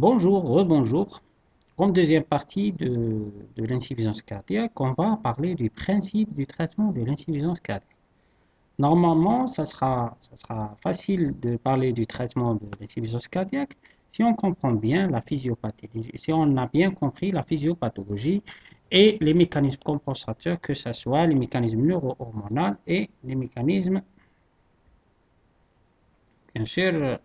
Bonjour, rebonjour. Comme deuxième partie de l'insuffisance cardiaque, on va parler du principe du traitement de l'insuffisance cardiaque. Normalement, ça sera facile de parler du traitement de l'insuffisance cardiaque si on comprend bien la physiopathologie, si on a bien compris la physiopathologie et les mécanismes compensateurs, que ce soit les mécanismes neuro-hormonaux et les mécanismes, bien sûr,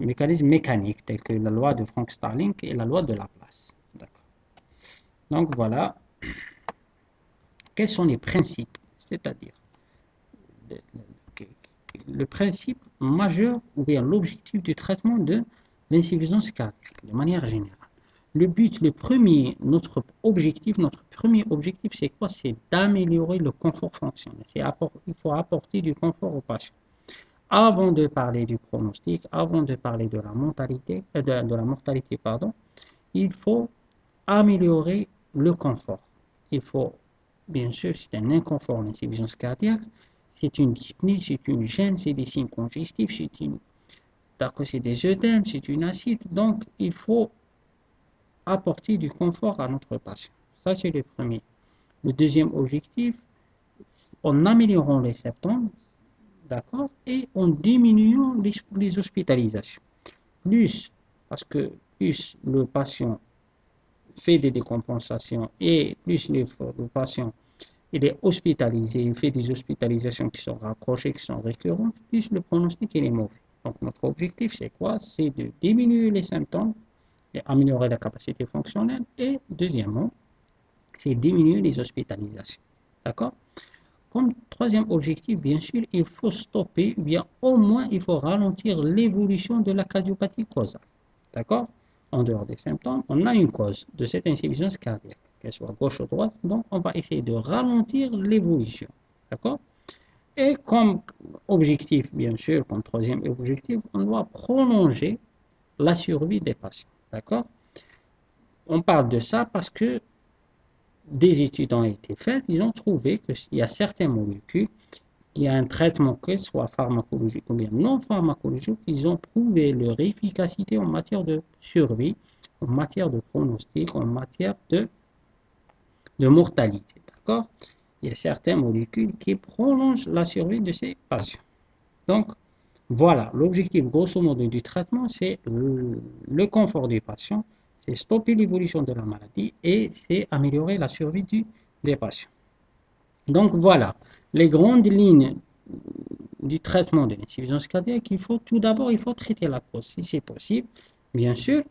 les mécanismes mécaniques tels que la loi de Frank-Starling et la loi de Laplace. D'accord. Donc voilà, quels sont les principes, c'est-à-dire le, le principe majeur ou bien l'objectif du traitement de l'insuffisance cardiaque de manière générale. Le but, notre premier objectif, c'est quoi? C'est d'améliorer le confort fonctionnel. Il faut apporter du confort au patient. Avant de parler du pronostic, avant de parler de la mortalité, pardon, il faut améliorer le confort. Il faut, bien sûr, c'est un inconfort, l'insuffisance cardiaque, c'est une dyspnée, c'est une gêne, c'est des signes congestifs, c'est des œdèmes, c'est une acide. Donc, il faut apporter du confort à notre patient. Ça, c'est le premier. Le deuxième objectif, en améliorant les symptômes, d'accord, et en diminuant les hospitalisations. Plus, parce que plus le patient fait des décompensations et plus le patient il est hospitalisé, il fait des hospitalisations qui sont rapprochées, qui sont récurrentes, plus le pronostic il est mauvais. Donc notre objectif c'est quoi? C'est de diminuer les symptômes et améliorer la capacité fonctionnelle et deuxièmement, c'est diminuer les hospitalisations. D'accord? Comme troisième objectif, bien sûr, il faut stopper, ou bien au moins il faut ralentir l'évolution de la cardiopathie causale. D'accord? En dehors des symptômes, on a une cause de cette insuffisance cardiaque, qu'elle soit gauche ou droite, donc on va essayer de ralentir l'évolution. D'accord? Et comme objectif, bien sûr, comme troisième objectif, on doit prolonger la survie des patients. D'accord? On parle de ça parce que des études ont été faites, ils ont trouvé qu'il y a certaines molécules qui a un traitement, que ce soit pharmacologique ou bien non pharmacologique, ils ont prouvé leur efficacité en matière de survie, en matière de pronostic, en matière de mortalité. D'accord? Il y a certaines molécules qui prolongent la survie de ces patients. Donc, voilà, l'objectif grosso modo du traitement, c'est le confort du patient, c'est stopper l'évolution de la maladie et c'est améliorer la survie des patients. Donc voilà, les grandes lignes du traitement de l'insuffisance cardiaque, tout d'abord, il faut traiter la cause, si c'est possible. Bien sûr,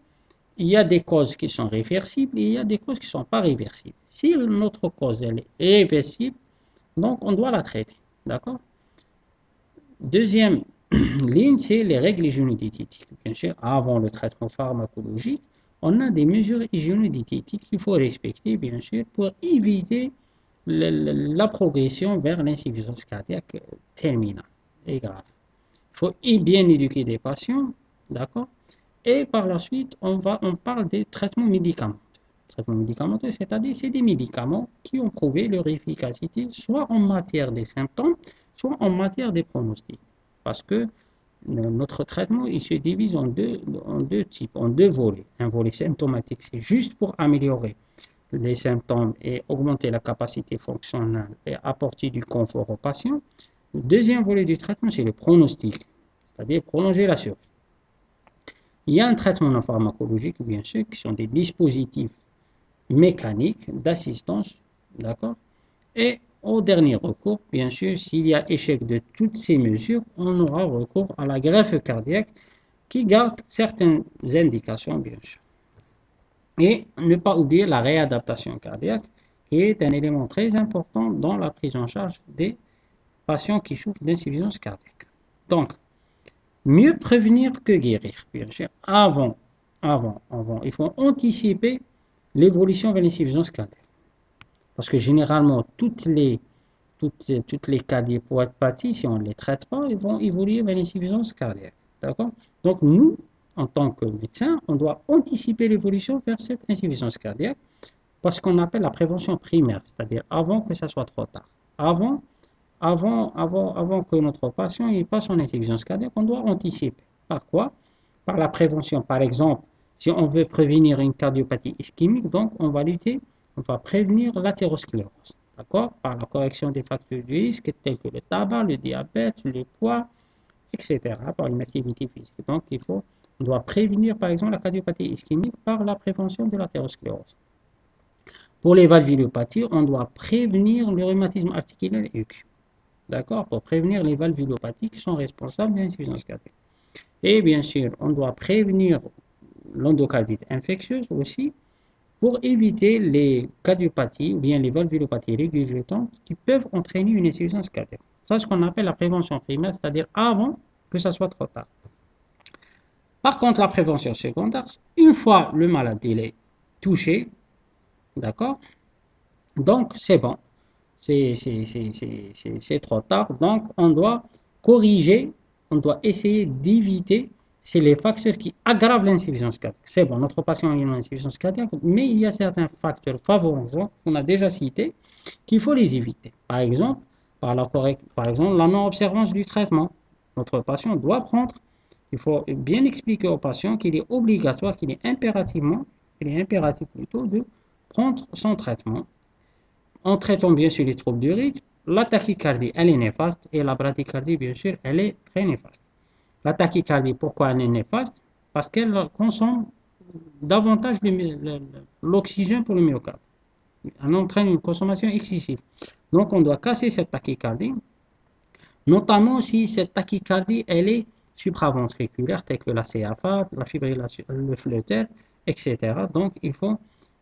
il y a des causes qui sont réversibles et il y a des causes qui ne sont pas réversibles. Si notre cause elle est réversible, donc on doit la traiter. D'accord? Deuxième ligne, c'est les règles hygiéno-diététiques. Bien sûr, avant le traitement pharmacologique, on a des mesures hygiéno-diététiques qu'il faut respecter, bien sûr, pour éviter la progression vers l'insuffisance cardiaque terminale et grave. Il faut bien éduquer des patients, d'accord? Et par la suite, on parle des traitements médicamenteux. Traitements médicamenteux, c'est-à-dire c'est des médicaments qui ont prouvé leur efficacité, soit en matière des symptômes, soit en matière des pronostics. Parce que notre traitement, il se divise en deux types, en deux volets. Un volet symptomatique, c'est juste pour améliorer les symptômes et augmenter la capacité fonctionnelle et apporter du confort aux patients. Le deuxième volet du traitement, c'est le pronostic, c'est-à-dire prolonger la survie. Il y a un traitement non pharmacologique, bien sûr, qui sont des dispositifs mécaniques d'assistance, d'accord? Et au dernier recours, bien sûr, s'il y a échec de toutes ces mesures, on aura recours à la greffe cardiaque qui garde certaines indications, bien sûr. Et ne pas oublier la réadaptation cardiaque, qui est un élément très important dans la prise en charge des patients qui souffrent d'insuffisance cardiaque. Donc, mieux prévenir que guérir, bien sûr. Il faut anticiper l'évolution vers l'insuffisance cardiaque. Parce que généralement, toutes les cardiopathies, si on ne les traite pas, ils vont évoluer vers l'insuffisance cardiaque. D'accord? Donc, nous, en tant que médecins, on doit anticiper l'évolution vers cette insuffisance cardiaque parce qu'on appelle la prévention primaire, c'est-à-dire avant que ça soit trop tard. Avant que notre patient il passe en insuffisance cardiaque, on doit anticiper. Par quoi? Par la prévention. Par exemple, Si on veut prévenir une cardiopathie ischémique, donc on va prévenir l'athérosclérose, d'accord? Par la correction des facteurs de risque tels que le tabac, le diabète, le poids, etc., par une activité physique. Donc on doit prévenir par exemple la cardiopathie ischémique par la prévention de l'athérosclérose. Pour les valvulopathies, on doit prévenir le rhumatisme articulaire aigu. D'accord? Pour prévenir les valvulopathies qui sont responsables de l'insuffisance cardiaque. Et bien sûr, on doit prévenir l'endocardite infectieuse aussi pour éviter les cardiopathies ou bien les valvulopathies régurgitantes qui peuvent entraîner une insuffisance cardiaque. C'est ce qu'on appelle la prévention primaire, c'est-à-dire avant que ça soit trop tard. Par contre, la prévention secondaire, une fois le malade est touché, d'accord? Donc, c'est bon. C'est trop tard. Donc, on doit corriger, on doit essayer d'éviter, c'est les facteurs qui aggravent l'insuffisance cardiaque. C'est bon, notre patient a une insuffisance cardiaque, mais il y a certains facteurs favorisants qu'on a déjà cités qu'il faut les éviter. Par exemple, la non-observance du traitement. Notre patient doit prendre, il faut bien expliquer au patient qu'il est obligatoire, qu'il est impératif plutôt de prendre son traitement en traitant bien sûr les troubles du rythme. La tachycardie, elle est néfaste et la bradycardie, bien sûr, elle est très néfaste. La tachycardie, pourquoi elle est néfaste? Parce qu'elle consomme davantage l'oxygène pour le myocarde. Elle entraîne une consommation excessive. Donc, on doit casser cette tachycardie, notamment si cette tachycardie, elle est supraventriculaire, telle que la CFA, la fibrillation, le flutter, etc. Donc, il faut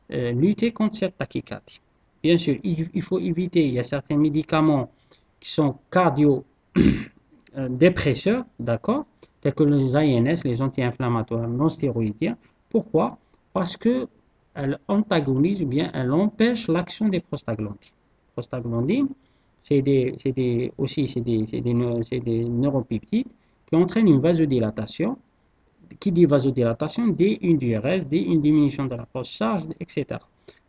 lutter contre cette tachycardie. Bien sûr, il faut éviter, il y a certains médicaments qui sont cardio-dépresseurs, d'accord, tels que les INS, les anti-inflammatoires non stéroïdiens. Pourquoi? Parce qu'elles antagonisent ou bien elles empêchent l'action des prostaglandines. Prostaglandines, c'est des neuropeptides qui entraînent une vasodilatation. Qui dit vasodilatation dit une diurèse, dit une diminution de la post-charge, etc.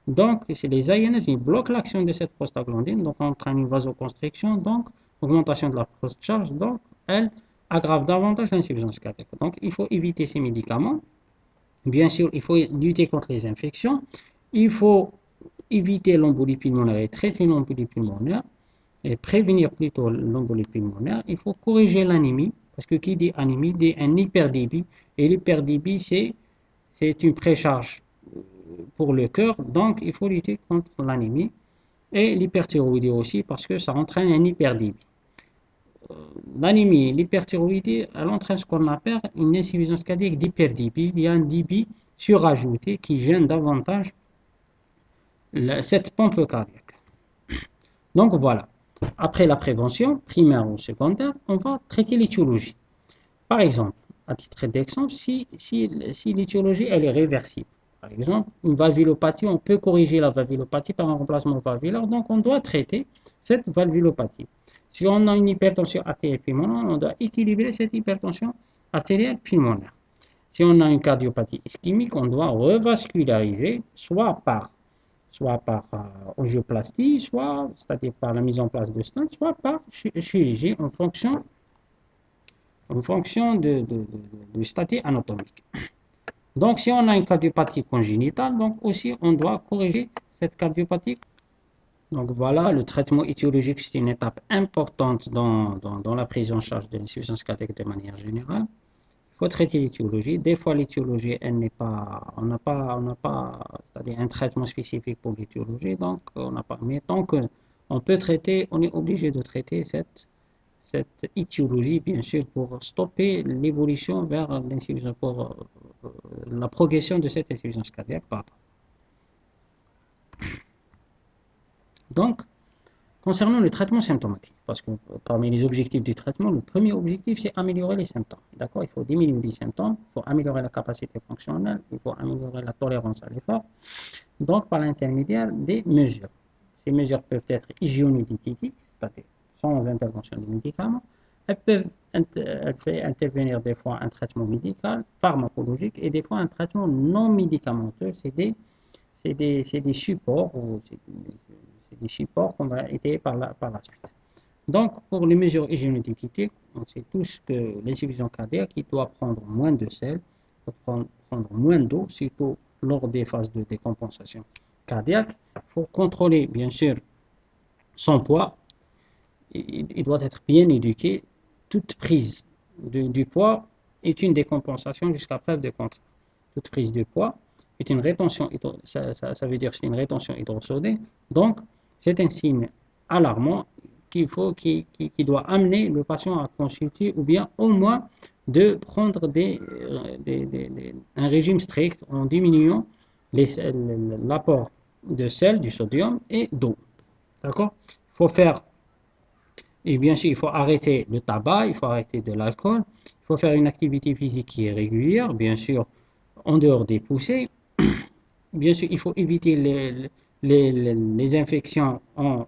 Donc, c'est les INS qui bloquent l'action de cette prostaglandine, donc entraîne une vasoconstriction, donc augmentation de la post-charge, donc elle aggrave davantage l'insuffisance cardiaque. Donc, il faut éviter ces médicaments. Bien sûr, il faut lutter contre les infections. Il faut éviter l'embolie pulmonaire et traiter l'embolie pulmonaire et prévenir plutôt l'embolie pulmonaire. Il faut corriger l'anémie, parce que qui dit anémie dit un hyperdébit, et l'hyperdébit c'est une précharge pour le cœur, donc il faut lutter contre l'anémie et l'hyperthyroïdie aussi, parce que ça entraîne un hyperdébit. L'anémie, l'hyperthyroïdie, elle entraîne ce qu'on appelle une insuffisance cardiaque d'hyperdébit. Il y a un débit surajouté qui gêne davantage cette pompe cardiaque. Donc voilà. Après la prévention, primaire ou secondaire, on va traiter l'étiologie. Par exemple, à titre d'exemple, si l'étiologie elle est réversible, par exemple, une valvulopathie, on peut corriger la valvulopathie par un remplacement valvulaire, donc on doit traiter cette valvulopathie. Si on a une hypertension artérielle pulmonaire, on doit équilibrer cette hypertension artérielle pulmonaire. Si on a une cardiopathie ischémique, on doit revasculariser, soit par angioplastie, soit, c'est-à-dire par la mise en place de stents, soit par chirurgie en fonction du statut anatomique. Donc, si on a une cardiopathie congénitale, donc aussi on doit corriger cette cardiopathie. Donc voilà, le traitement étiologique, c'est une étape importante dans la prise en charge de l'insuffisance cardiaque de manière générale. Il faut traiter l'étiologie. Des fois, l'étiologie, elle n'est pas, on n'a pas, c'est-à-dire un traitement spécifique pour l'étiologie, donc on n'a pas. Mais tant qu'on peut traiter, on est obligé de traiter cette étiologie, bien sûr, pour stopper l'évolution vers l'insuffisance, pour la progression de cette insuffisance cardiaque, pardon. Donc, concernant le traitement symptomatique, parce que parmi les objectifs du traitement, le premier objectif, c'est améliorer les symptômes. D'accord? Il faut diminuer les symptômes, il faut améliorer la capacité fonctionnelle, il faut améliorer la tolérance à l'effort, donc par l'intermédiaire des mesures. Ces mesures peuvent être hygiéno-diététiques, c'est-à-dire sans intervention de médicaments. Elles peuvent intervenir des fois un traitement médical, pharmacologique, et des fois un traitement non médicamenteux. C'est des supports, c'est des supports qu'on va aider par la suite. Donc, pour les mesures hygiéno-diététiques, on sait tous que l'insuffisance cardiaque, il doit prendre moins de sel, faut prendre moins d'eau, surtout lors des phases de décompensation cardiaque. Il faut contrôler, bien sûr, son poids. Il doit être bien éduqué. Toute prise du poids est une décompensation jusqu'à preuve de contraire. Toute prise de poids est une rétention, ça veut dire que c'est une rétention hydrosodée. Donc, c'est un signe alarmant qui doit amener le patient à consulter ou bien au moins de prendre un régime strict en diminuant l'apport de sel, du sodium et d'eau. D'accord? Il faut faire, et bien sûr, il faut arrêter le tabac, il faut arrêter de l'alcool, il faut faire une activité physique qui est régulière, bien sûr, en dehors des poussées. Bien sûr, il faut éviter les infections en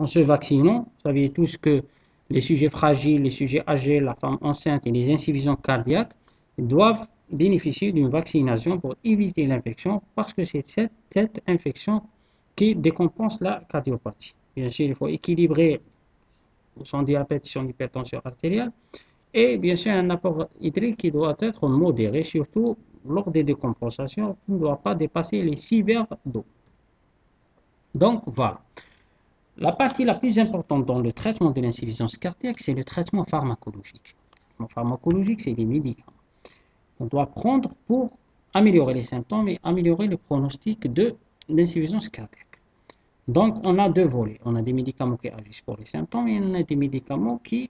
se vaccinant. Vous savez tous que les sujets fragiles, les sujets âgés, la femme enceinte et les insuffisances cardiaques doivent bénéficier d'une vaccination pour éviter l'infection parce que c'est cette infection qui décompense la cardiopathie. Bien sûr, il faut équilibrer son diabète, son hypertension artérielle et bien sûr un apport hydrique qui doit être modéré, surtout lors des décompensations, qui ne doit pas dépasser les 6 verres d'eau. Donc voilà. La partie la plus importante dans le traitement de l'insuffisance cardiaque, c'est le traitement pharmacologique. Le traitement pharmacologique, c'est les médicaments qu'on doit prendre pour améliorer les symptômes et améliorer le pronostic de l'insuffisance cardiaque. Donc, on a deux volets. On a des médicaments qui agissent pour les symptômes et on a des médicaments qui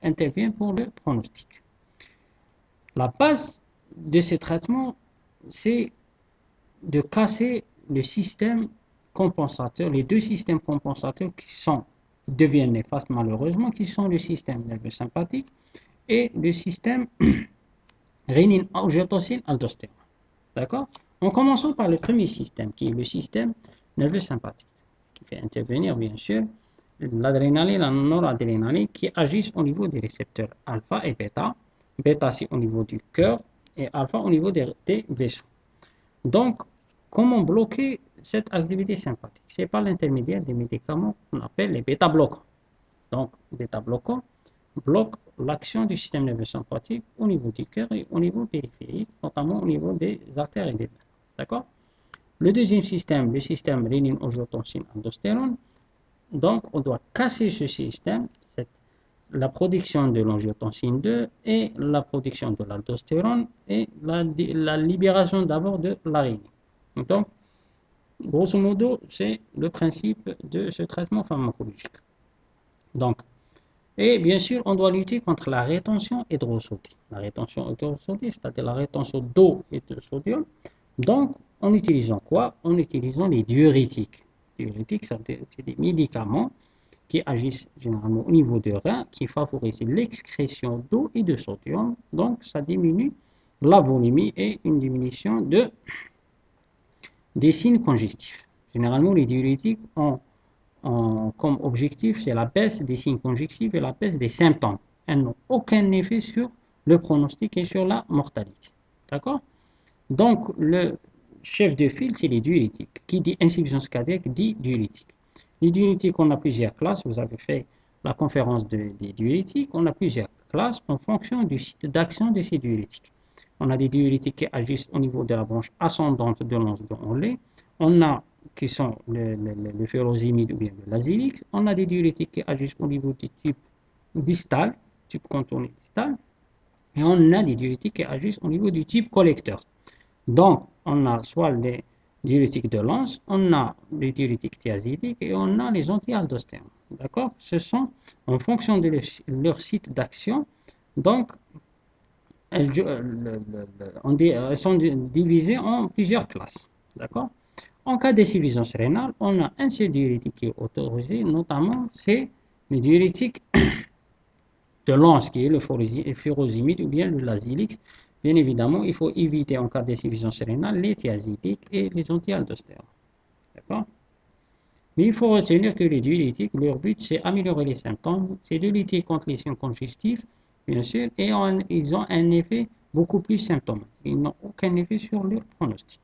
interviennent pour le pronostic. La base de ces traitements, c'est de casser le système compensateur, les deux systèmes compensateurs deviennent néfastes malheureusement, qui sont le système nerveux sympathique et le système rénine, angiotensine, aldostérone. D'accord? En commençant par le premier système, qui est le système nerveux sympathique, qui fait intervenir bien sûr l'adrénaline et la noradrénaline qui agissent au niveau des récepteurs alpha et bêta. Bêta, c'est au niveau du cœur et alpha au niveau des vaisseaux. Donc, comment bloquer cette activité sympathique? C'est par l'intermédiaire des médicaments qu'on appelle les bêta-bloquants. Donc, bêta-bloquants bloquent l'action du système nerveux sympathique au niveau du cœur et au niveau périphérique, notamment au niveau des artères et des veines. D'accord? Le deuxième système, le système rénine-angiotensine-aldostérone. Donc, on doit casser ce système, la production de l'angiotensine 2 et la production de l'aldostérone et la libération d'abord de la rénine. Donc, grosso modo, c'est le principe de ce traitement pharmacologique. Donc, et bien sûr, on doit lutter contre la rétention hydrosodée. La rétention hydrosodée, c'est-à-dire la rétention d'eau et de sodium. Donc, en utilisant quoi? En utilisant les diurétiques. Les diurétiques, c'est des médicaments qui agissent généralement au niveau des reins, qui favorisent l'excrétion d'eau et de sodium. Donc, ça diminue la volémie et une diminution des signes congestifs. Généralement, les diurétiques ont comme objectif, c'est la baisse des signes congestifs et la baisse des symptômes. Elles n'ont aucun effet sur le pronostic et sur la mortalité. D'accord? Donc, le chef de file, c'est les diurétiques. Qui dit insuffisance cardiaque dit diurétique. Les diurétiques, on a plusieurs classes. Vous avez fait la conférence des diurétiques. On a plusieurs classes en fonction du site d'action de ces diurétiques. On a des diurétiques qui agissent au niveau de la branche ascendante de l'once de lait. On a qui sont le furosémide ou bien le lazélix. On a des diurétiques qui agissent au niveau du tube distal, tube contourné distal. Et on a des diurétiques qui agissent au niveau du tube collecteur. Donc, on a soit les diurétiques de l'anse, on a les diurétiques thiazidiques et on a les anti-aldostérones. D'accord? Ce sont en fonction de leur site d'action. Donc, elles sont divisées en plusieurs classes. D'accord? En cas d'insuffisance rénale, on a un seul diurétique qui est autorisé, notamment c'est le diurétique de l'anse qui est le furosémide ou bien le lazélix. Bien évidemment, il faut éviter en cas d'insuffisance rénale les thiazidiques et les anti-aldostérones. D'accord? Mais il faut retenir que les diurétiques, leur but c'est améliorer les symptômes, c'est de lutter contre les signes congestifs, bien sûr, et ils ont un effet beaucoup plus symptomatique. Ils n'ont aucun effet sur le pronostic.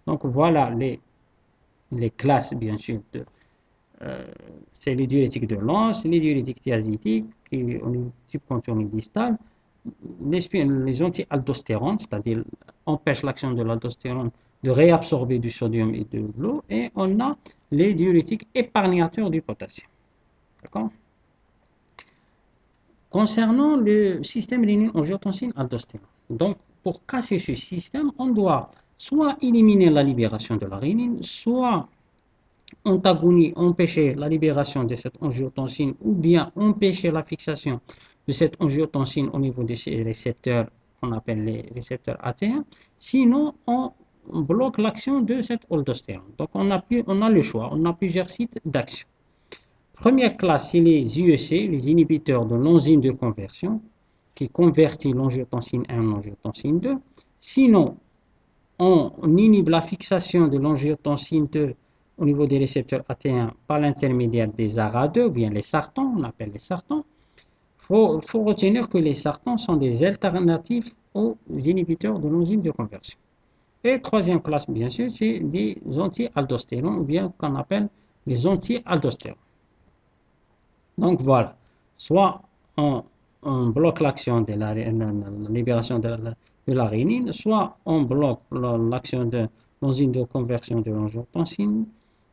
Donc voilà les classes, bien sûr, c'est les diurétiques de l'anse, les diurétiques thiazidiques, qui ont une type contourné distal, les anti-aldostérones, c'est-à-dire empêchent l'action de l'aldostérone de réabsorber du sodium et de l'eau, et on a les diurétiques épargnateurs du potassium. D'accord? Concernant le système rénine-angiotensine-aldostérone, donc pour casser ce système, on doit soit éliminer la libération de la rénine, soit empêcher la libération de cette angiotensine ou bien empêcher la fixation de cette angiotensine au niveau des récepteurs qu'on appelle les récepteurs AT1. Sinon, on bloque l'action de cette aldostérone. Donc, on a le choix, on a plusieurs sites d'action. Première classe, c'est les IEC, les inhibiteurs de l'enzyme de conversion, qui convertit l'angiotensine 1 en angiotensine 2. Sinon, on inhibe la fixation de l'angiotensine 2 au niveau des récepteurs AT1 par l'intermédiaire des ARA2, ou bien les sartans, on appelle les sartans. Il faut retenir que les sartans sont des alternatives aux inhibiteurs de l'enzyme de conversion. Et troisième classe, bien sûr, c'est les anti-aldostérones, ou bien qu'on appelle les anti-aldostérones. Donc voilà, soit on bloque l'action de la libération de la rénine, soit on bloque l'action de l'enzyme de conversion de l'angiotensine,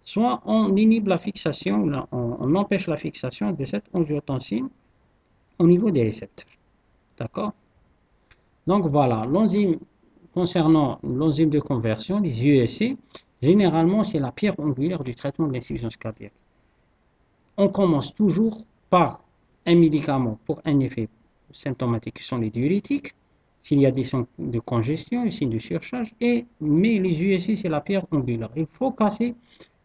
soit on inhibe la fixation, on empêche la fixation de cette angiotensine au niveau des récepteurs. D'accord? Donc voilà, concernant l'enzyme de conversion, les UEC, généralement c'est la pierre angulaire du traitement de l'insuffisance cardiaque. On commence toujours par un médicament pour un effet symptomatique qui sont les diurétiques, s'il y a des signes de congestion, des signes de surcharge, mais les UEC c'est la pierre angulaire. Il faut casser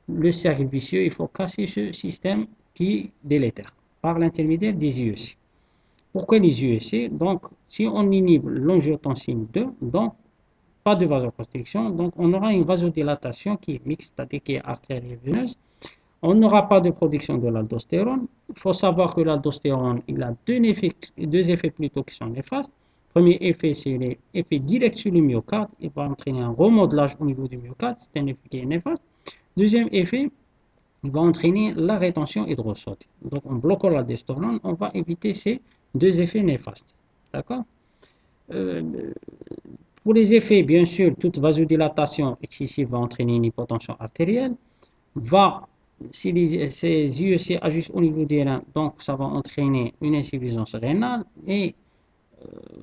le cercle vicieux, il faut casser ce système qui est délétère par l'intermédiaire des UEC. Pourquoi les UEC? Donc, si on inhibe l'angiotensine 2, donc pas de vasoconstriction, donc on aura une vasodilatation qui est mixte, c'est-à-dire qui est artérielle et veineuse. On n'aura pas de production de l'aldostérone. Il faut savoir que l'aldostérone, il a deux effets plutôt qui sont néfastes. Premier effet, c'est l'effet direct sur le myocarde. Il va entraîner un remodelage au niveau du myocarde. C'est un effet qui est néfaste. Deuxième effet, il va entraîner la rétention hydrosodique. Donc, en bloquant l'aldostérone, on va éviter ces deux effets néfastes. D'accord? Pour les effets, bien sûr, toute vasodilatation excessive va entraîner une hypotension artérielle. Si ces IEC agissent au niveau des reins, donc ça va entraîner une insuffisance rénale et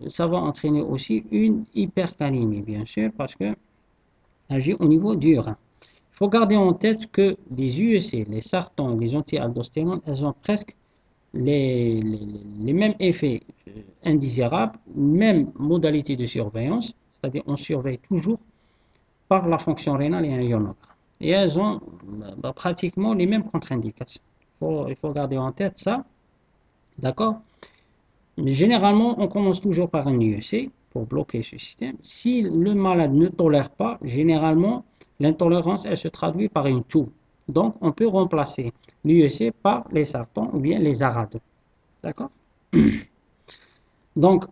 ça va entraîner aussi une hypercalémie, bien sûr, parce que agit au niveau du rein. Il faut garder en tête que les UEC, les sartans, les anti-aldostérones, elles ont presque les mêmes effets indésirables, même modalité de surveillance, c'est-à-dire on surveille toujours par la fonction rénale et un ionogramme. Et elles ont pratiquement les mêmes contre-indications. Il faut garder en tête ça. D'accord? Généralement, on commence toujours par un IEC pour bloquer ce système. Si le malade ne tolère pas, généralement, l'intolérance, elle se traduit par une toux. Donc, on peut remplacer l'IEC par les sartans ou bien les ARA2. D'accord? Donc,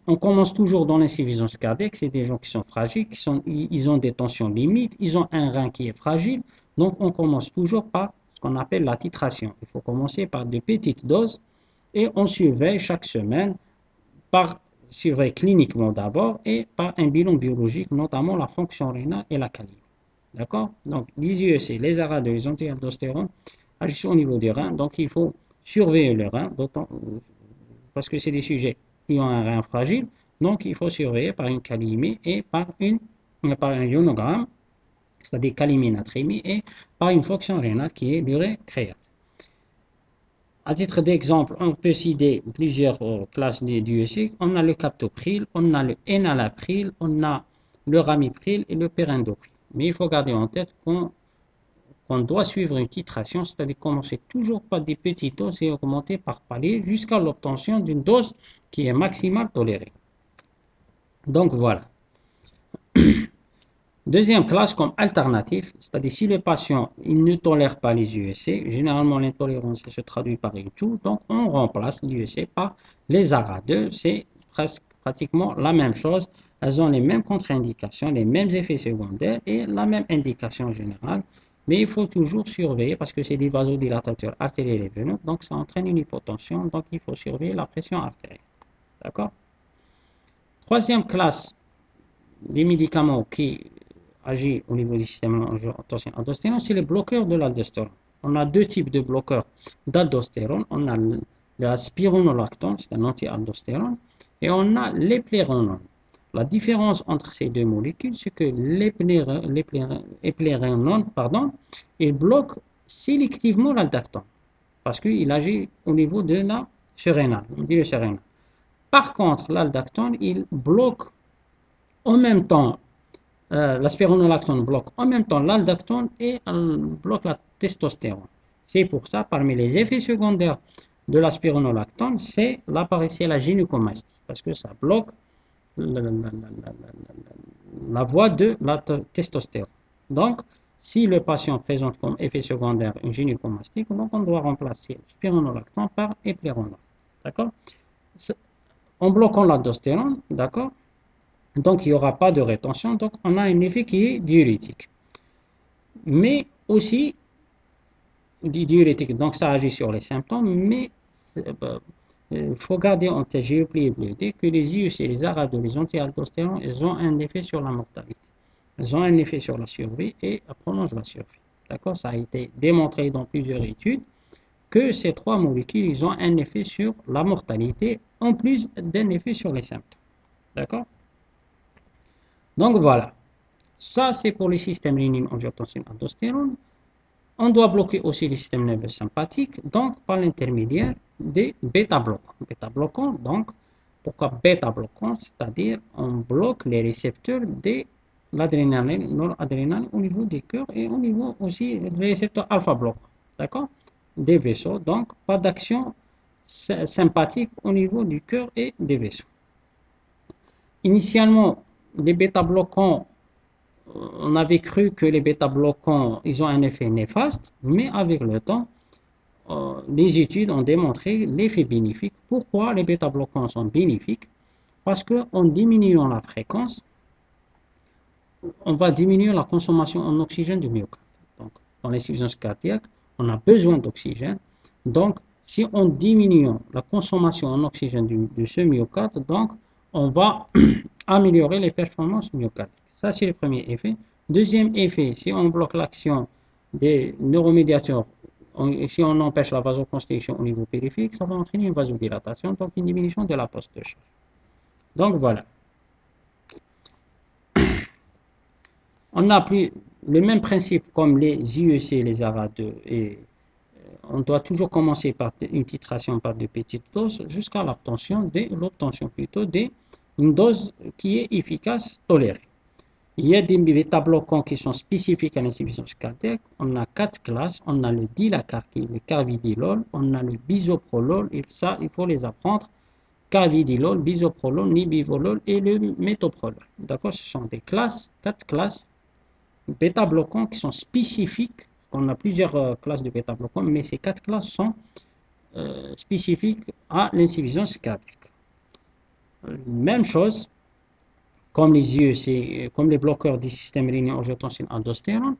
on commence toujours dans l'insuffisance cardiaque. C'est des gens qui sont fragiles, ils ont des tensions limites, ils ont un rein qui est fragile. Donc, on commence toujours par ce qu'on appelle la titration. Il faut commencer par de petites doses et on surveille chaque semaine surveille cliniquement d'abord et par un bilan biologique, notamment la fonction rénale et la calémie. D'accord? Donc, les IEC, les ARA2, les anti-aldostérones agissent au niveau des reins. Donc, il faut surveiller le rein, parce que c'est des sujets qui ont un rein fragile. Donc, il faut surveiller par une calémie et par un ionogramme, c'est-à-dire calémie-natrémie, et par une fonction rénale qui est l'urée créate. À titre d'exemple, on peut citer plusieurs classes d'UEC. On a le captopril, on a le enalapril, on a le ramipril et le perindopril. Mais il faut garder en tête qu'on doit suivre une titration, c'est-à-dire commencer toujours par des petites doses et augmenter par palier jusqu'à l'obtention d'une dose qui est maximale tolérée. Donc voilà. Deuxième classe comme alternative, c'est-à-dire si le patient il ne tolère pas les UEC, généralement l'intolérance se traduit par une toux, donc on remplace l'UEC par les ARA2, c'est pratiquement la même chose, elles ont les mêmes contre-indications, les mêmes effets secondaires et la même indication générale, mais il faut toujours surveiller parce que c'est des vasodilatateurs artériels et veineux, donc ça entraîne une hypotension, donc il faut surveiller la pression artérielle. D'accord? Troisième classe des médicaments qui agissent au niveau du système angiotensin-aldostérone, c'est les bloqueurs de l'aldostérone. On a deux types de bloqueurs d'aldostérone. On a la spironolactone, c'est un anti-aldostérone, et on a l'éplérenone. La différence entre ces deux molécules, c'est que l'éplérenone, il bloque sélectivement l'aldactone, parce qu'il agit au niveau de la surrénale, milieu surrénal. Par contre, l'aldactone, il bloque en même temps, la spironolactone bloque en même temps l'aldactone et bloque la testostérone. C'est pour ça, parmi les effets secondaires de la spironolactone, c'est la gynécomastie, parce que ça bloque la voie de la testostérone. Donc, si le patient présente comme effet secondaire une gynécomastie, donc on doit remplacer spironolactone par éplérenone. D'accord? En bloquant l'aldostérone, d'accord? Donc, il n'y aura pas de rétention. Donc, on a un effet qui est diurétique. Mais aussi, diurétique, donc ça agit sur les symptômes, mais il faut garder en tête, j'ai oublié de le dire, que les IUC, les ARA2, les anti-aldostérone, ils ont un effet sur la mortalité. Ils ont un effet sur la survie et prolongent la survie. D'accord? Ça a été démontré dans plusieurs études que ces trois molécules, ils ont un effet sur la mortalité, en plus d'un effet sur les symptômes. D'accord? Donc voilà. Ça, c'est pour le système rénine-angiotensin-aldostérone. On doit bloquer aussi le système nerveux sympathique, donc par l'intermédiaire des bêta-bloquants. Bêta-bloquants, donc, pourquoi bêta-bloquants? C'est-à-dire, on bloque les récepteurs de l'adrénaline, noradrénaline au niveau du cœur et au niveau aussi des récepteurs alpha-bloquants. D'accord? Des vaisseaux, donc pas d'action sympathique au niveau du cœur et des vaisseaux. Initialement, les bêta-bloquants, on avait cru que les bêta-bloquants, ils ont un effet néfaste, mais avec le temps, les études ont démontré l'effet bénéfique. Pourquoi les bêta-bloquants sont bénéfiques? Parce qu'en diminuant la fréquence, on va diminuer la consommation en oxygène du myocarde. Donc, dans l'insuffisance cardiaque, on a besoin d'oxygène. Donc, si on diminue la consommation en oxygène de ce myocarde, donc, on va améliorer les performances myocardiques. Ça, c'est le premier effet. Deuxième effet, si on bloque l'action des neuromédiateurs, si on empêche la vasoconstriction au niveau périphérique, ça va entraîner une vasodilatation, donc une diminution de la poste de charge. Donc voilà. On a pris le même principe comme les IEC, les ARA2, et on doit toujours commencer par une titration par de petites doses jusqu'à l'obtention plutôt d'une dose qui est efficace, tolérée. Il y a des bêta-bloquants qui sont spécifiques à l'insuffisance cardiaque. On a 4 classes. On a le dilacarquine, le carvidilol, on a le bisoprolol, et ça, il faut les apprendre. Carvidilol, bisoprolol, nibivolol et le métoprolol. D'accord? Ce sont des classes, 4 classes bêta-bloquants qui sont spécifiques. On a plusieurs classes de bêta-bloquants, mais ces 4 classes sont spécifiques à l'insuffisance cardiaque. Même chose, comme les IEC, comme les bloqueurs du système rénine-angiotensin-aldostérone,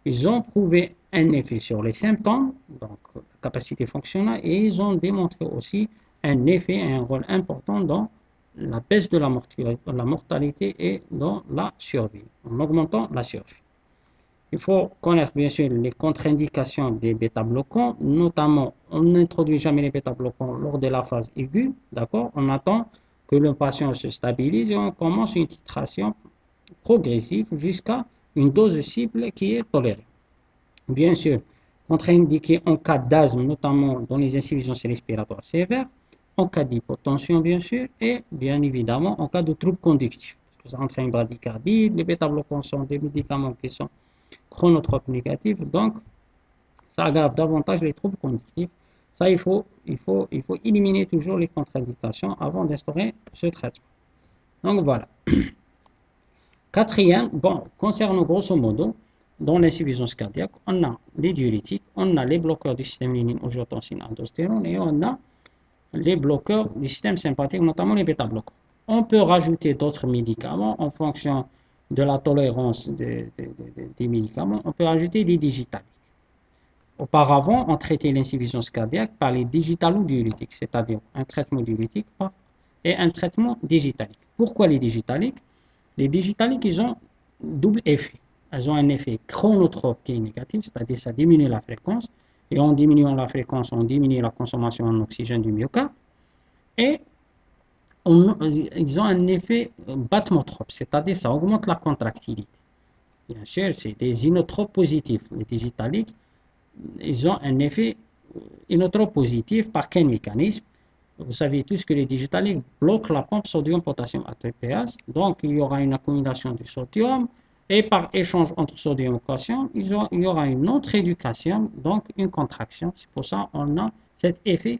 ils ont prouvé un effet sur les symptômes, donc la capacité fonctionnelle, et ils ont démontré aussi un effet, un rôle important dans la baisse de la mortalité et dans la survie, en augmentant la survie. Il faut connaître bien sûr les contre-indications des bêta-bloquants, notamment on n'introduit jamais les bêta-bloquants lors de la phase aiguë, d'accord? On attend que le patient se stabilise et on commence une titration progressive jusqu'à une dose cible qui est tolérée. Bien sûr, contre-indiqué en cas d'asthme, notamment dans les insuffisances respiratoires sévères, en cas d'hypotension bien sûr, et bien évidemment en cas de troubles conductifs. Parce que ça entraîne une bradycardie, les bêta-bloquants sont des médicaments qui sont chronotropes négatifs, donc ça aggrave davantage les troubles conductifs. Ça, il faut éliminer toujours les contre-indications avant d'instaurer ce traitement. Donc voilà. Quatrième, bon, concernant grosso modo, dans l'insuffisance cardiaque, on a les diurétiques, on a les bloqueurs du système rénine-angiotensin-aldostérone et on a les bloqueurs du système sympathique, notamment les bêta-bloquants. On peut rajouter d'autres médicaments en fonction de la tolérance des médicaments. On peut rajouter des digitaliques. Auparavant, on traitait l'insuffisance cardiaque par les digitalodiurétiques, c'est-à-dire un traitement diurétique et un traitement digitalique. Pourquoi les digitaliques? Les digitaliques, ils ont double effet. Elles ont un effet chronotrope qui est négatif, c'est-à-dire ça diminue la fréquence, et en diminuant la fréquence, on diminue la consommation en oxygène du myocarde, et ils ont un effet batmotrope, c'est-à-dire ça augmente la contractilité. Bien sûr, c'est des inotropes positifs. Les digitaliques, ils ont un effet inotrope positif. Par quel mécanisme? Vous savez tous que les digitaliques bloquent la pompe sodium-potassium ATPase. Donc, il y aura une accumulation du sodium. Et par échange entre sodium et potassium, il y aura une autre éducation, donc une contraction. C'est pour ça qu'on a cet effet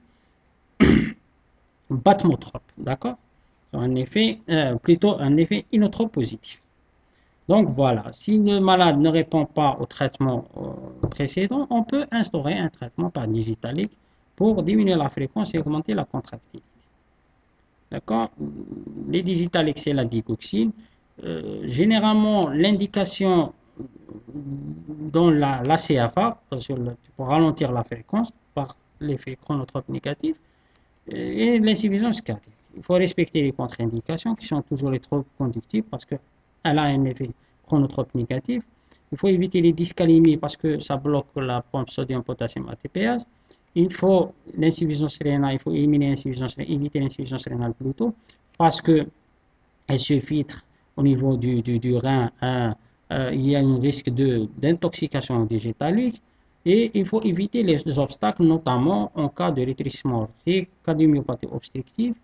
batmotrope. D'accord? Plutôt un effet inotrope positif. Donc voilà, si le malade ne répond pas au traitement précédent, on peut instaurer un traitement par digitalique pour diminuer la fréquence et augmenter la contractilité. D'accord? Les digitaliques, c'est la digoxine. Généralement, l'indication dans la CFA, pour ralentir la fréquence par l'effet chronotrope négatif, et l'insuffisance cardiaque. Il faut respecter les contre-indications qui sont toujours les trop conductives parce qu'elle a un effet chronotrope négatif. Il faut éviter les dyscalimiques parce que ça bloque la pompe sodium-potassium ATPase. Il faut l'insuffisance rénale, il faut éviter l'insuffisance rénale plutôt parce qu'elle se filtre au niveau du rein. Il y a un risque d'intoxication digitalique. Et il faut éviter les obstacles, notamment en cas de rétrécissement aortique, cas de myopathie obstructive.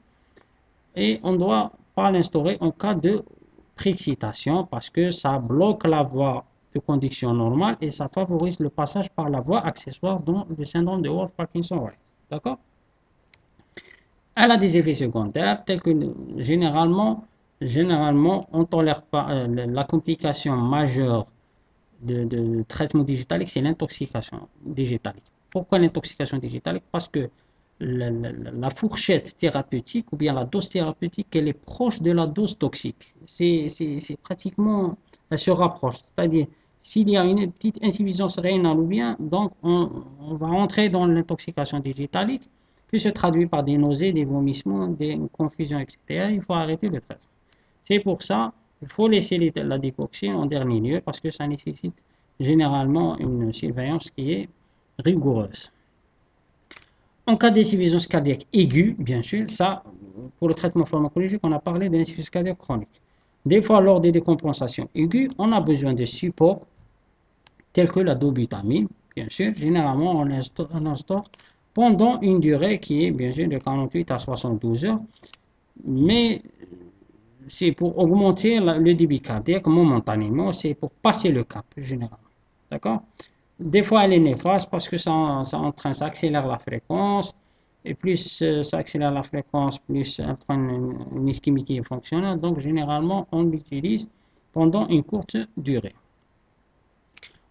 Et on ne doit pas l'instaurer en cas de préexcitation parce que ça bloque la voie de conduction normale et ça favorise le passage par la voie accessoire dans le syndrome de Wolff-Parkinson-White. D'accord? Elle a des effets secondaires tels que généralement on ne tolère pas la complication majeure de traitement digitalique, c'est l'intoxication digitalique. Pourquoi l'intoxication digitalique? Parce que la fourchette thérapeutique ou bien la dose thérapeutique, elle est proche de la dose toxique. C'est pratiquement, elle se rapproche. C'est-à-dire, s'il y a une petite insuffisance rénale ou bien, donc on va entrer dans l'intoxication digitalique qui se traduit par des nausées, des vomissements, des confusions, etc. Il faut arrêter le traitement. C'est pour ça il faut laisser la digoxine en dernier lieu parce que ça nécessite généralement une surveillance qui est rigoureuse. En cas d'insuffisance cardiaque aiguë, bien sûr, ça, pour le traitement pharmacologique, on a parlé d'insuffisance cardiaque chronique. Des fois, lors des décompensations aiguës, on a besoin de supports tels que la dobutamine, bien sûr. Généralement, on instaure pendant une durée qui est, bien sûr, de 48 à 72 heures. Mais c'est pour augmenter le débit cardiaque momentanément, c'est pour passer le cap, généralement. D'accord? Des fois, elle est néfaste parce que ça accélère la fréquence, et plus ça accélère la fréquence, plus ça entraîne une ischémie qui est fonctionnelle. Donc, généralement, on l'utilise pendant une courte durée.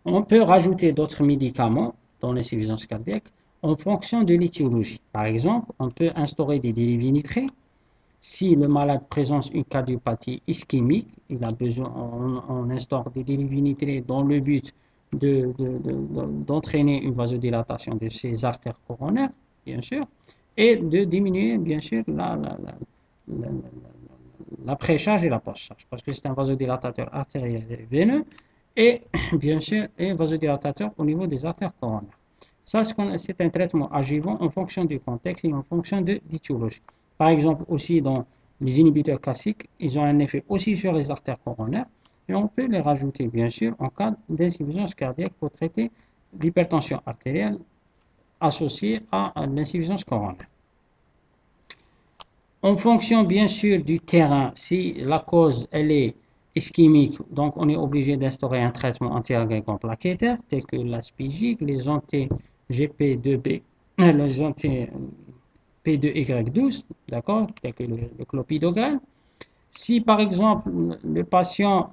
On peut rajouter d'autres médicaments dans l'insuffisance cardiaque en fonction de l'étiologie. Par exemple, on peut instaurer des dérivés nitrés. Si le malade présente une cardiopathie ischémique, il a besoin, on instaure des dérivés nitrés dans le but d'entraîner une vasodilatation de ses artères coronaires, bien sûr, et de diminuer, bien sûr, la pré-charge et la post-charge, parce que c'est un vasodilatateur artériel et veineux, et bien sûr, un vasodilatateur au niveau des artères coronaires. Ça, c'est un traitement adjuvant en fonction du contexte et en fonction de l'étiologie. Par exemple, aussi dans les inhibiteurs classiques, ils ont un effet aussi sur les artères coronaires, et on peut les rajouter, bien sûr, en cas d'insuffisance cardiaque pour traiter l'hypertension artérielle associée à l'insuffisance coronaire. En fonction, bien sûr, du terrain, si la cause, elle est ischémique, donc on est obligé d'instaurer un traitement anti-agrégant plaquettaire, tel que l'aspigique, les anti-GP2B, les anti-P2Y12, d'accord, tel que le clopidogrel. Si, par exemple, le patient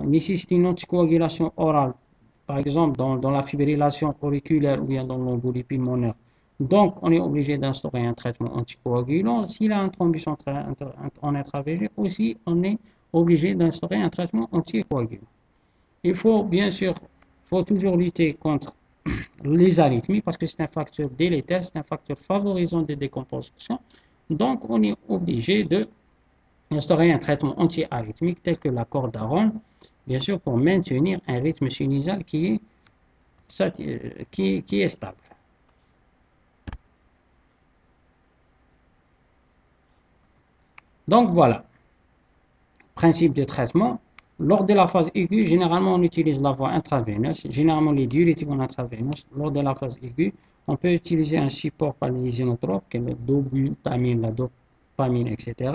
nécessite une anticoagulation orale, par exemple dans la fibrillation auriculaire ou bien dans l'embolie pulmonaire, donc on est obligé d'instaurer un traitement anticoagulant. S'il a un thrombus en intraveiné, aussi on est obligé d'instaurer un traitement anticoagulant. Il faut bien sûr, faut toujours lutter contre les arythmies parce que c'est un facteur délétère, c'est un facteur favorisant des décompensations. Donc, on est obligé de instaurer un traitement anti-arythmique tel que l'accord d'Aaron, bien sûr, pour maintenir un rythme sinusal qui est stable. Donc, voilà. Principe de traitement. Lors de la phase aiguë, généralement, on utilise la voie intraveineuse. Généralement, les diurétiques en intraveineuse. Lors de la phase aiguë, on peut utiliser un support par les inotropes, comme le dobutamine, la dopamine, etc.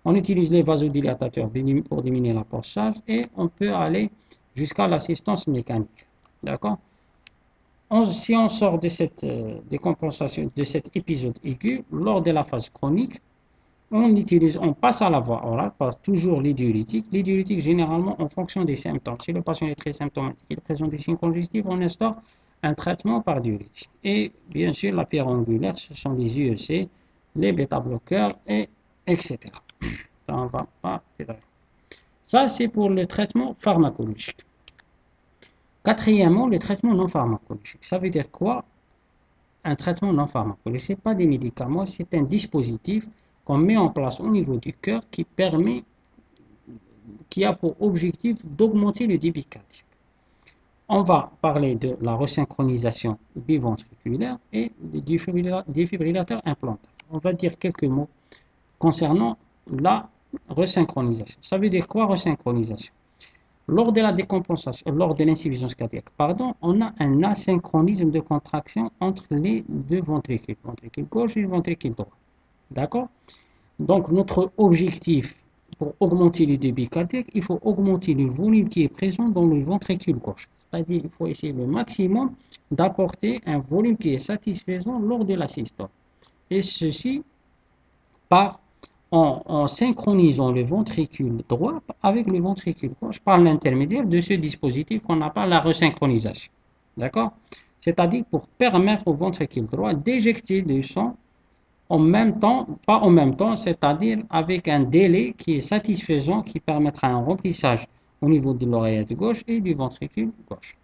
On utilise les vasodilatateurs pour diminuer la charge et on peut aller jusqu'à l'assistance mécanique. D'accord? Si on sort de cette décompensation, de cet épisode aigu, lors de la phase chronique, on passe à la voie orale par toujours les diurétiques. Les diurétiques, généralement, en fonction des symptômes. Si le patient est très symptomatique, il présente des signes congestifs, on instaure un traitement par diurétique. Et bien sûr, la pierre angulaire, ce sont les UEC, les bêta-bloqueurs, etc. Ça, ça, c'est pour le traitement pharmacologique. Quatrièmement, le traitement non pharmacologique. Ça veut dire quoi? Un traitement non pharmacologique, ce n'est pas des médicaments, c'est un dispositif qu'on met en place au niveau du cœur qui a pour objectif d'augmenter le débit cardiaque. On va parler de la resynchronisation biventriculaire et du défibrillateur implantaire. On va dire quelques mots concernant la resynchronisation. Ça veut dire quoi, resynchronisation? Lors de la décompensation, lors de l'insuffisance cardiaque, pardon, on a un asynchronisme de contraction entre les deux ventricules, ventricule gauche et le ventricule droit. D'accord? Donc, notre objectif pour augmenter le débit cardiaque, il faut augmenter le volume qui est présent dans le ventricule gauche. C'est-à-dire qu'il faut essayer le maximum d'apporter un volume qui est satisfaisant lors de la systole. Et ceci en synchronisant le ventricule droit avec le ventricule gauche par l'intermédiaire de ce dispositif qu'on appelle la resynchronisation. D'accord? C'est-à-dire pour permettre au ventricule droit d'éjecter du sang en même temps, pas en même temps, c'est-à-dire avec un délai qui est satisfaisant, qui permettra un remplissage au niveau de l'oreillette gauche et du ventricule gauche.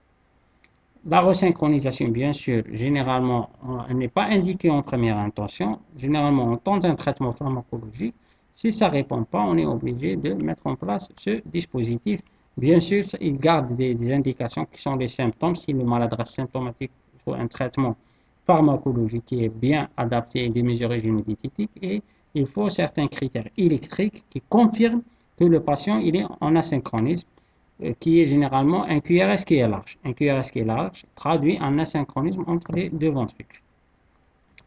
La resynchronisation, bien sûr, généralement, elle n'est pas indiquée en première intention. Généralement, on tente un traitement pharmacologique. Si ça ne répond pas, on est obligé de mettre en place ce dispositif. Bien sûr, il garde des indications qui sont les symptômes. Si le malade reste symptomatique, il faut un traitement pharmacologique qui est bien adapté et démesuré génétique. Et il faut certains critères électriques qui confirment que le patient il est en asynchronisme, qui est généralement un QRS qui est large. Un QRS qui est large traduit un asynchronisme entre les deux ventricules.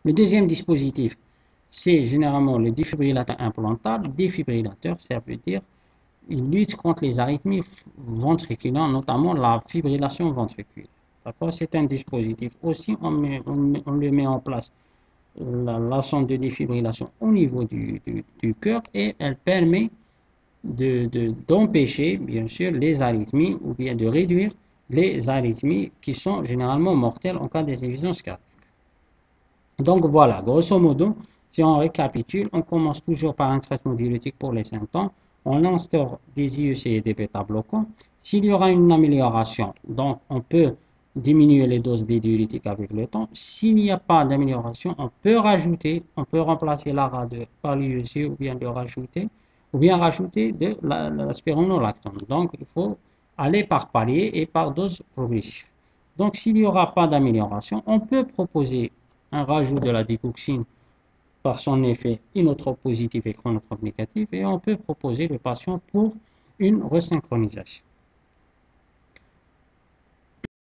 Le deuxième dispositif, c'est généralement le défibrillateur implantable. Défibrillateur, ça veut dire il lutte contre les arythmies ventriculaires, notamment la fibrillation ventriculaire. C'est un dispositif aussi, on le met en place, la sonde de défibrillation au niveau du cœur et elle permet d'empêcher, bien sûr, les arythmies ou bien de réduire les arythmies qui sont généralement mortelles en cas d'insuffisance cardiaque. Donc voilà, grosso modo, si on récapitule, on commence toujours par un traitement diurétique pour les symptômes. On instaure des IEC et des bêta-bloquants. S'il y aura une amélioration, donc on peut diminuer les doses des diurétiques avec le temps. S'il n'y a pas d'amélioration, on peut remplacer l'ARA par l'IEC ou bien rajouter de la spironolactone. Donc, il faut aller par palier et par dose progressive. Donc, s'il n'y aura pas d'amélioration, on peut proposer un rajout de la digoxine par son effet inotrope positif et chronotrope négatif et on peut proposer le patient pour une resynchronisation.